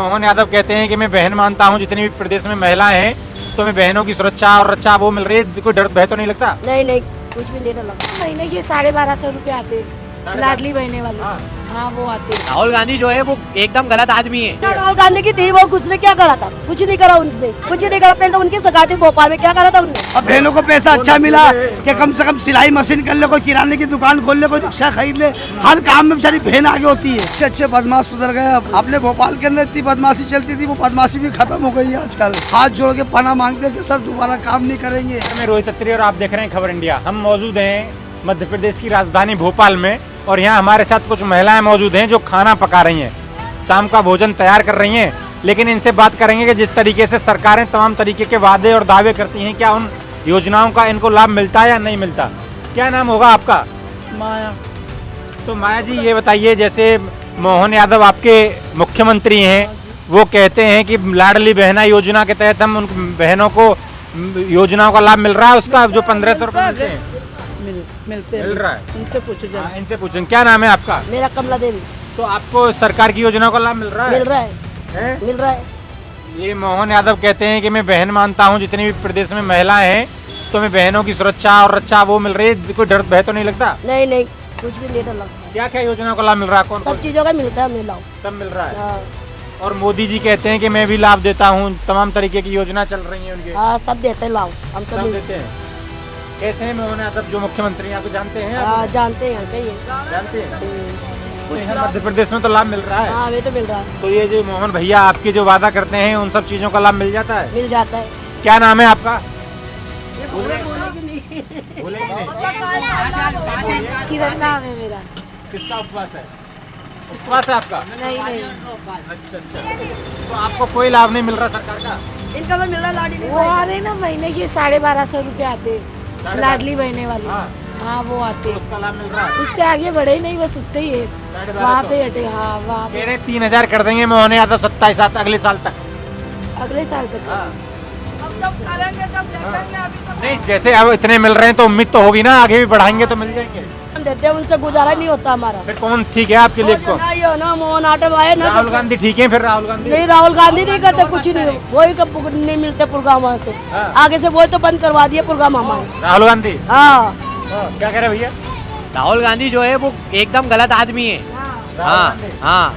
मोहन यादव कहते हैं कि मैं बहन मानता हूं, जितनी भी प्रदेश में महिलाएं हैं तो मैं बहनों की सुरक्षा और रक्षा वो मिल रही है, कोई डर भय तो नहीं लगता? नहीं नहीं, कुछ भी नहीं लगा। महीने के 1250 रुपए आते, लाडली बहने वाले। हाँ वो आते। राहुल गांधी जो है वो एकदम गलत आदमी है। राहुल गांधी की थी वो, उसने क्या करा था? कुछ नहीं करा उनने, कुछ नहीं करा। पहले तो उनकी सरकार थी भोपाल में, क्या करा था उनने? अब बहनों को पैसा अच्छा मिला कि कम से कम सिलाई मशीन कर ले, कोई किराने की दुकान खोल ले, कोई रिक्शा खरीद ले, हर काम में बेचारी बहन आगे होती है। अच्छे अच्छे बदमाश सुधर गए। अब अपने भोपाल के अंदर इतनी बदमाशी चलती थी, वो बदमाशी भी खत्म हो गई है आजकल। हाथ जोड़ के पनाह मांगते हैं कि सर दोबारा काम नहीं करेंगे। मैं रोहित अत्री और आप देख रहे हैं खबर इंडिया। हम मौजूद हैं मध्य प्रदेश की राजधानी भोपाल में और यहाँ हमारे साथ कुछ महिलाएं मौजूद हैं जो खाना पका रही हैं, शाम का भोजन तैयार कर रही हैं। लेकिन इनसे बात करेंगे कि जिस तरीके से सरकारें तमाम तरीके के वादे और दावे करती हैं, क्या उन योजनाओं का इनको लाभ मिलता है या नहीं मिलता। क्या नाम होगा आपका? माया। तो माया जी ये बताइए, जैसे मोहन यादव आपके मुख्यमंत्री हैं, वो कहते हैं कि लाडली बहना योजना के तहत हम उन बहनों को योजनाओं का लाभ मिल रहा है, उसका जो 1500 रुपये मिलते हैं मिलते मिल रहा है। उनसे पूछो जा। इनसे पूछें, क्या नाम है आपका? मेरा कमला देवी। तो आपको सरकार की योजनाओं का लाभ मिल रहा है? मिल रहा है, हैं? मिल रहा है। ये मोहन यादव कहते हैं कि मैं बहन मानता हूँ, जितनी भी प्रदेश में महिलाएं हैं तो मैं बहनों की सुरक्षा और रक्षा वो मिल रही है, कोई डर भय तो नहीं लगता? नहीं नहीं, कुछ भी नहीं लगा। क्या क्या योजनाओं का लाभ मिल रहा है? कौन सब चीजों का मिलता है, मिला सब मिल रहा है। हाँ और मोदी जी कहते हैं कि मैं भी लाभ देता हूँ, तमाम तरीके की योजना चल रही है उनके। हाँ, सब देते हैं लाभ, हम तो सब देते हैं। कैसे हैं मोहन यादव जो मुख्यमंत्री हैं, आपको जानते हैं? हाँ जानते हैं, कहिए। जानते हैं। तो यहाँ मध्य प्रदेश में तो लाभ मिल रहा है। हाँ हमें तो मिल रहा है। तो ये जो मोहन भैया आपके जो वादा करते हैं उन सब चीजों का लाभ मिल जाता है? मिल जाता है। क्या नाम है आपका? किरण नाम है मेरा। किसका उपवास है? उपवास है आपका? नहीं नहीं, अच्छा अच्छा। तो आपको कोई लाभ नहीं मिल रहा सरकार का? इनका तो मिल रहा लाडली। वो आ रहे ना, महीने के 1250 रुपए आते, लाडली बहने वाले। हाँ वो आते, उसका लाभ मिल रहा है? उससे आगे बढ़े ही नहीं, बस उतने ही है, वहाँ पे हटे। हाँ वहाँ कह पे रहे 3000 कर देंगे मोहन यादव 27 साल अगले साल तक। अगले साल तक। नहीं, जैसे अब इतने मिल रहे हैं तो उम्मीद तो होगी ना, आगे भी बढ़ाएंगे तो मिल जाएंगे। हम देते हैं, उनसे गुजारा नहीं होता हमारा। फिर कौन ठीक है आपके लिए? ये ना मोहन यादव आए ना, राहुल गांधी ठीक है? फिर राहुल गांधी नहीं, राहुल गांधी नहीं करते कुछ नहीं, वही कब नहीं मिलते प्रोग्राम वहाँ से। आगे से वही तो बंद करवा दिए प्रोग्राम हमारे। राहुल गांधी। हाँ क्या कह रहे भैया? राहुल गांधी जो है वो एकदम गलत आदमी है। हाँ हाँ,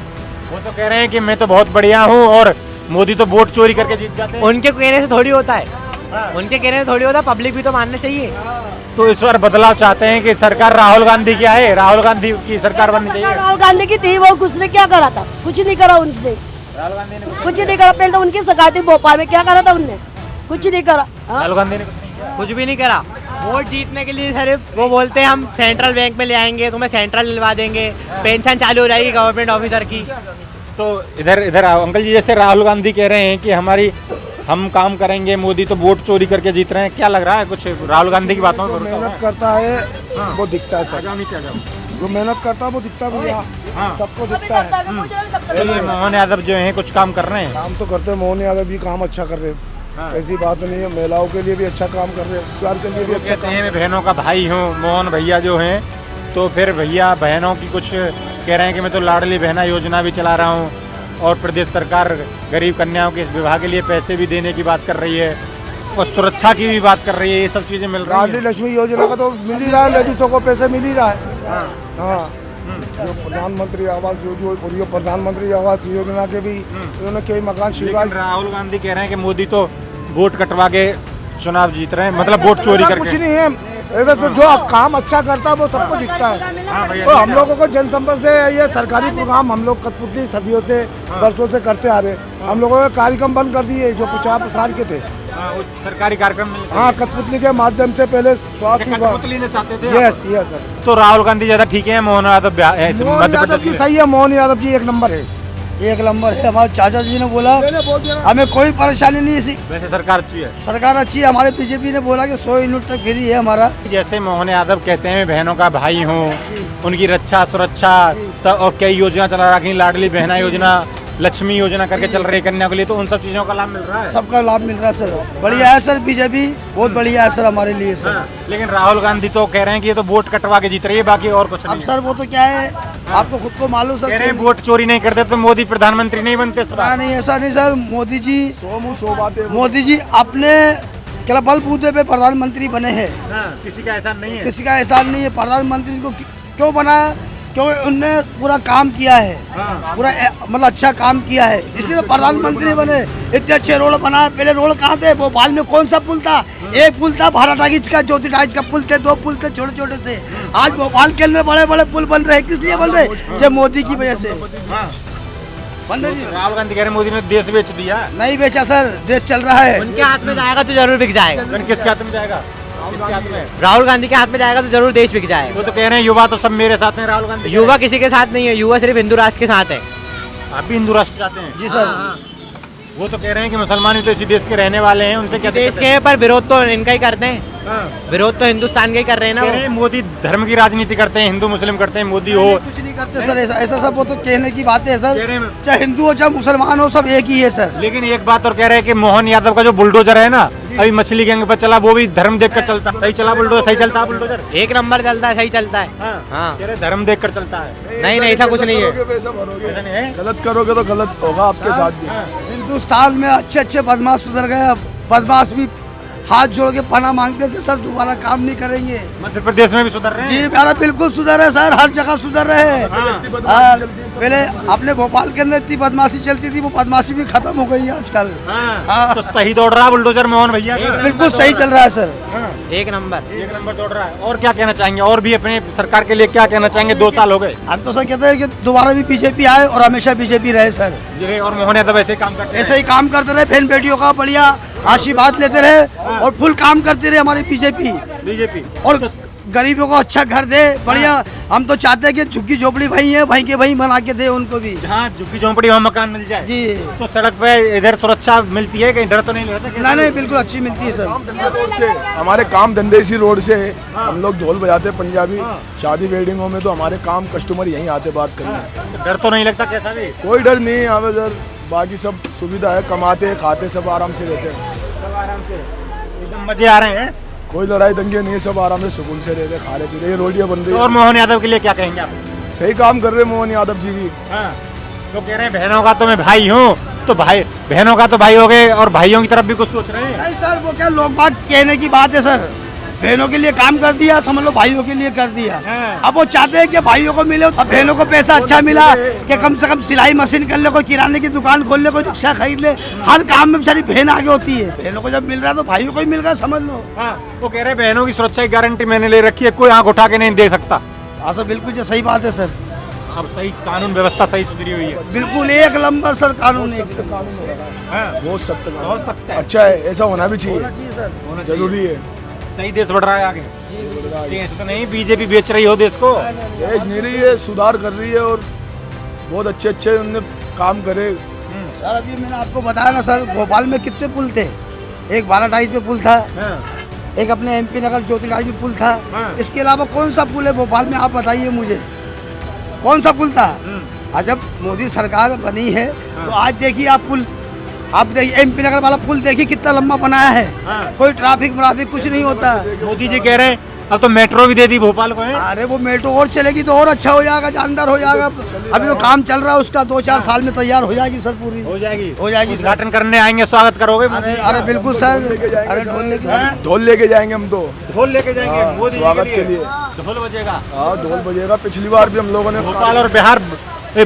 वो तो कह रहे हैं कि मैं तो बहुत बढ़िया हूँ और मोदी तो वोट चोरी करके जीत जाते हैं। उनके कहने से थोड़ी होता है, उनके कहने से थोड़ी होता है, पब्लिक भी तो मानना चाहिए। तो इस बार बदलाव चाहते हैं कि सरकार राहुल गांधी की आए, राहुल गांधी की सरकार बननी चाहिए। राहुल गांधी की थी वो, उसने क्या करा था? कुछ नहीं करा उनने, राहुल गांधी ने कुछ नहीं करा। पहले तो उनकी सरकार थी भोपाल में, क्या करा था उनने? कुछ नहीं करा। राहुल गांधी ने कुछ नहीं किया। कुछ भी नहीं करा। वोट जीतने के लिए सिर्फ वो बोलते हैं हम सेंट्रल बैंक में ले आएंगे, तुम्हें सेंट्रल दिलवा देंगे, पेंशन चालू हो जाएगी गवर्नमेंट ऑफिसर की। तो इधर इधर आओ अंकल जी, जैसे राहुल गांधी कह रहे हैं कि हम काम करेंगे, मोदी तो वोट चोरी करके जीत रहे हैं, क्या लग रहा है कुछ राहुल गांधी की बातों में? मेहनत करता है वो दिखता है सर। नीचे आ जाओ। जो मेहनत करता है वो दिखता भी है, सबको दिखता है। चलिए, मोहन यादव जो हैं कुछ काम कर रहे हैं। काम तो करते हैं, मोहन यादव भी काम अच्छा कर रहे हैं, ऐसी बात नहीं है। महिलाओं के लिए भी अच्छा काम कर रहे हैं, परिवार के लिए भी अच्छा कहते हैं मैं बहनों का भाई हूँ मोहन भैया जो हैं, तो फिर भैया बहनों की कुछ कह रहे हैं कि मैं तो लाडली बहना योजना भी चला रहा हूँ और प्रदेश सरकार गरीब कन्याओं के इस विवाह के लिए पैसे भी देने की बात कर रही है और सुरक्षा की भी बात कर रही है। ये सब चीजें मिल रही लाडली हैं। लक्ष्मी योजना का तो मिल ही रहा है, लेडीजों को पैसे मिल ही रहा है। हाँ, जो प्रधानमंत्री आवास योजना, प्रधानमंत्री आवास योजना के भी उन्होंने कई मकान शिवाय। राहुल गांधी कह रहे हैं कि मोदी तो वोट कटवा के चुनाव जीत रहे हैं, मतलब वोट चोरी करके। कुछ नहीं है ऐसा, तो जो काम अच्छा करता है वो सबको दिखता है। तो हम लोगों को जनसंपर्क से ये सरकारी प्रोग्राम हम लोग कठपुतली सदियों से वर्षों से करते आ रहे। हम लोगों ने कार्यक्रम बंद कर दिए जो प्रचार प्रसार के थे। वो सरकारी कार्यक्रम। हाँ, कठपुतली के माध्यम से पहले स्वास्थ्य विभाग। कठपुतली ने चाहते थे। Yes yes sir. तो राहुल गांधी ज्यादा ठीक है, मोहन यादव मध्य प्रदेश जी सही है, मोहन यादव जी एक नंबर है, एक नंबर है। हमारे चाचा जी ने बोला हमें कोई परेशानी नहीं है। वैसे सरकार अच्छी है, सरकार अच्छी है। हमारे बीजेपी ने बोला कि 100 यूनिट तक फ्री है हमारा। जैसे मोहन यादव कहते हैं मैं बहनों का भाई हूँ, उनकी रक्षा सुरक्षा और कई योजना चला रखी, लाडली बहना योजना, लक्ष्मी योजना करके चल रही है कन्या के लिए, तो उन सब चीजों का लाभ मिल रहा है। सबका लाभ मिल रहा है सर, बढ़िया है सर, बीजेपी बहुत बढ़िया है सर हमारे लिए सर। हाँ, लेकिन राहुल गांधी तो कह रहे हैं कि ये तो वोट कटवा के जीत रही है, बाकी और कुछ अब नहीं है। सर वो तो क्या है, आपको खुद को मालूम कह रहे हैं सर। वोट चोरी नहीं करते तो मोदी प्रधानमंत्री नहीं बनते इस बार। नहीं ऐसा नहीं सर, मोदी जी सो मुँह सो बातें। मोदी जी अपने क्या बलबूते पे प्रधानमंत्री बने हैं, हाँ, किसी का एहसान नहीं है। किसी का एहसान नहीं है। प्रधानमंत्री को क्यों बनाया, क्योंकि उनने पूरा काम किया है, हाँ। पूरा मतलब अच्छा काम किया है, इसलिए तो प्रधानमंत्री बने। इतने अच्छे रोड बनाए, पहले रोड कहाँ थे, भोपाल में कौन सा पुल था, एक पुल था भारत टाइज का, ज्योति टाइज का पुल थे, 2 पुल थे छोटे छोटे से। आज भोपाल के अंदर बड़े बड़े पुल बन रहे हैं, किस लिए बन रहे हैं, जब मोदी की वजह से हाँ। बन रहे जी। राहुल गांधी कह रहे हैं मोदी ने देश बेच दिया। नहीं बेचा सर, देश चल रहा है। उनके हाथ में जाएगा तो जरूर बिक जाएगा। लेकिन किसके हाथ में जाएगा, किसके हाथ में? राहुल गांधी के हाथ में जाएगा तो जरूर देश बिक जाएगा। वो तो कह रहे हैं युवा तो सब मेरे साथ हैं, राहुल गांधी युवा किसी के साथ नहीं है, युवा सिर्फ हिंदू राष्ट्र के साथ है। आप भी हिंदू राष्ट्र चाहते हैं जी सर। हाँ, वो तो कह रहे हैं कि मुसलमान भी तो इसी देश के रहने वाले हैं, उनसे क्या देश दिक्कत है? के पर विरोध तो इनका ही करते हैं, हाँ। विरोध तो हिंदुस्तान के ही कर रहे हैं ना कह वो। रहे हैं मोदी धर्म की राजनीति करते हैं, हिंदू मुस्लिम करते हैं, मोदी हो। कुछ नहीं करते सर, ऐसा ऐसा सब वो तो कहने की बातें है कह सर, रहे हैं- चाहे हिंदू हो चाहे मुसलमान हो, सब एक ही है सर। लेकिन एक बात और कह रहे हैं कि मोहन यादव का जो बुलडोजर है ना, अभी मछली गैंग पर चला, वो भी धर्म देखकर चलता। सही चला बुलडोजर, सही चलता बुलडोजर। एक नंबर चलता है, सही चलता है। हाँ, हाँ। कह रहे धर्म देखकर चलता है। नहीं नहीं ऐसा कुछ नहीं है। पैसा भरोगे, ऐसा नहीं है। गलत करोगे तो गलत होगा आपके साथ भी। हिंदुस्तान में अच्छे अच्छे बदमाश सुधर गए, अब बदमाश भी हाथ जोड़ के पना मांगते थे सर, दोबारा काम नहीं करेंगे। मध्य प्रदेश में भी सुधर रहे जी हैं। मेरा बिल्कुल सुधर है सर, हर जगह सुधर रहे हैं। हाँ, पहले अपने भोपाल के अंदर इतनी बदमाशी चलती थी, वो बदमाशी भी खत्म हो गई है आजकल। हाँ, हाँ। तो सही दौड़ रहा बुलडोजर मोहन भैया का। बिल्कुल सही चल रहा है सर। हाँ, एक नंबर। एक नंबर दौड़ रहा है। और क्या कहना चाहेंगे, और भी अपने सरकार के लिए क्या कहना चाहेंगे? 2 साल हो गए हम तो सर कहते हैं कि दोबारा भी बीजेपी आए और हमेशा बीजेपी रहे सर, जी, और मोहन यादव ऐसे ही काम करते हैं। ऐसे ही काम करते रहे, बहन बेटियों का बढ़िया आशीर्वाद लेते रहे और फुल काम करती रहे हमारी बीजेपी, बीजेपी और गरीबों को अच्छा घर दे बढ़िया। हम तो चाहते हैं कि झुग्गी झोपड़ी भाई है, भाई के भाई बना के दे उनको भी। जहाँ झुग्गी झोंपड़ी वहाँ मकान मिल जाए जी तो सड़क पे इधर सुरक्षा मिलती है, कहीं डर तो नहीं रहता? नहीं नहीं बिल्कुल अच्छी मिलती है सर। रोड से हमारे काम धंधे इसी रोड से है। हम लोग ढोल बजाते हैं पंजाबी, शादी वेडिंगों में तो हमारे काम कस्टमर यहीं आते बात करने। तो डर तो नहीं लगता कैसा भी? कोई डर नहीं है हमें सर, बाकी सब सुविधा है, कमाते खाते सब आराम से रहते हैं, सब आराम से एकदम मजे आ रहे हैं। कोई लड़ाई दंगे नहीं है, सब आराम से सुकून से रहते, खा रहे पी रहे, ये रोटियां बन रही और है। मोहन यादव के लिए क्या कहेंगे आप? सही काम कर रहे हैं मोहन यादव जी भी। हाँ, तो कह रहे हैं बहनों का तो मैं भाई हूँ, तो भाई बहनों का तो भाई हो गए और भाइयों की तरफ भी कुछ सोच रहे हैं। नहीं सर वो क्या लोग बात कहने की बात है सर, बहनों के लिए काम कर दिया, समझ लो भाइयों के लिए कर दिया। हाँ। अब वो चाहते हैं कि भाइयों को मिले, अब बहनों को पैसा अच्छा मिला कि कम से कम सिलाई मशीन कर ले, कोई किराने की दुकान खोल ले, कोई रिक्शा खरीद ले, हर काम में बेचारी बहन आगे होती है। बहनों को जब मिल रहा है तो भाइयों को ही मिल रहा है, समझ लो। हाँ, वो कह रहे हैं बहनों की सुरक्षा की गारंटी मैंने ले रखी है, कोई आंख उठा के नहीं दे सकता। हाँ सर बिल्कुल जो सही बात है सर, अब सही कानून व्यवस्था सही सुधरी हुई है। बिल्कुल एक नंबर सर कानून एक हाँ, बहुत सख्त काम हो सकता है। अच्छा है, ऐसा होना भी चाहिए, सर। होना चाहिए। जरूरी है। सही देश बढ़ रहा है आगे। ऐसा तो नहीं बीजेपी बेच रही हो देश को। देश नहीं रही है, सुधार कर रही है और बहुत अच्छे अच्छे उनने काम करे। सर अभी मैंने आपको बताया ना सर, भोपाल में कितने पुल थे, एक भारत टाइज पे पुल था, हाँ, एक अपने एमपी नगर ज्योति टाइज में पुल था। हाँ। इसके अलावा कौन सा पुल है भोपाल में, आप बताइए मुझे, कौन सा पुल था? आज जब मोदी सरकार बनी है तो आज देखिए आप पुल, आप देखिए एमपी नगर वाला पुल देखिए कितना लंबा बनाया है, हाँ। कोई ट्रैफिक व्राफिक कुछ नहीं होता। मोदी जी कह रहे हैं अब तो मेट्रो भी दे दी भोपाल को है। अरे वो मेट्रो और चलेगी तो और अच्छा हो जाएगा, जानदार हो जाएगा। अभी तो काम चल रहा है उसका, 2-4 साल में तैयार हो जाएगी सर पूरी। हो जाएगी, हो जाएगी सर। उद्घाटन करने आएंगे, स्वागत करोगे? अरे अरे बिल्कुल सर, अरे ढोल लेके ढोल लेके जाएंगे हम तो। ढोल लेके जाएंगे हाँ, मोदी जी स्वागत के लिए। ढोल बजेगा। हाँ ढोल बजेगा, पिछली बार भी हम लोगों ने भोपाल और बिहार,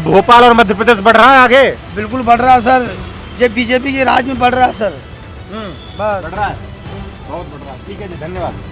भोपाल और मध्य प्रदेश बढ़ रहा है आगे। बिल्कुल बढ़ रहा है सर, ये बीजेपी के राज में बढ़ रहा है सर। बढ़ बस रहा है, बहुत बढ़ रहा है। ठीक है जी, धन्यवाद।